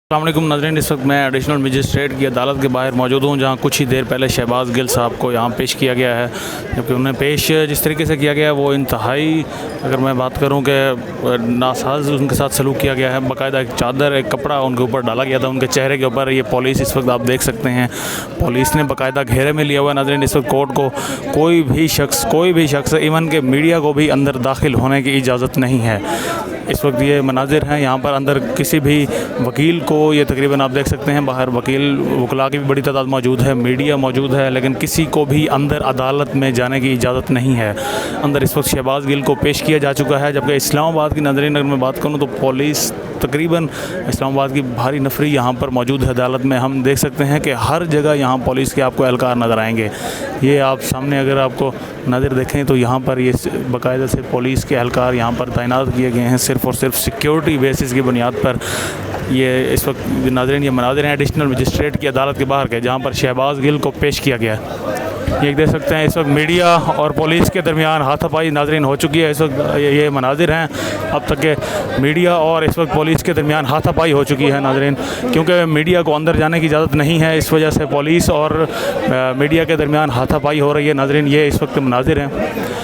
अस्सलामुअलैकुम नाज़रीन, इस वक्त मैं एडिशनल मजिस्ट्रेट की अदालत के बाहर मौजूद हूँ, जहाँ कुछ ही देर पहले शहबाज गिल साहब को यहाँ पेश किया गया है। जबकि उन्हें पेश जिस तरीके से किया गया है वो इंतहाई, अगर मैं बात करूँ कि नासाज उनके साथ सलूक किया गया है। बाकायदा एक चादर, एक कपड़ा उनके ऊपर डाला गया था, उनके चेहरे के ऊपर। ये पुलिस इस वक्त आप देख सकते हैं, पुलिस ने बाकायदा घेरे में लिया हुआ है नाज़रीन इस वक्त कोर्ट को। कोई भी शख्स इवन के मीडिया को भी अंदर दाखिल होने की इजाज़त नहीं है। इस वक्त ये मनाजिर हैं यहाँ पर। अंदर किसी भी वकील को, ये तकरीबन आप देख सकते हैं बाहर वकला की भी बड़ी तादाद मौजूद है, मीडिया मौजूद है, लेकिन किसी को भी अंदर अदालत में जाने की इजाज़त नहीं है। अंदर इस वक्त शहबाज गिल को पेश किया जा चुका है। जबकि इस्लामाबाद की नाज़रीन अगर मैं बात करूँ तो पुलिस तकरीबन इस्लामाबाद की भारी नफरी यहाँ पर मौजूद है अदालत में। हम देख सकते हैं कि हर जगह यहाँ पुलिस के आपको एहलकार नज़र आएंगे। ये आप सामने अगर आपको नज़र देखें तो यहाँ पर ये बाकायदा से पुलिस के एहलकार यहाँ पर तैनात किए गए हैं, सिर्फ़ और सिर्फ सिक्योरिटी बेसिस की बुनियाद पर। ये इस वक्त नाज़रीन ये मनाज़िर हैं एडिशनल मजिस्ट्रेट की अदालत के बाहर के, जहाँ पर शहबाज गिल को पेश किया गया है। ये देख सकते हैं इस वक्त मीडिया और पुलिस के दरमियान हाथापाई नाज़रीन हो चुकी है। इस वक्त ये मनाज़िर हैं, अब तक के मीडिया और इस वक्त पुलिस के दरमियान हाथापाई हो चुकी है नाज़रीन, क्योंकि मीडिया को अंदर जाने की इजाज़त नहीं है। इस वजह से पुलिस और मीडिया के दरमियान हाथापाई हो रही है नाज़रीन। ये इस वक्त मनाज़िर हैं।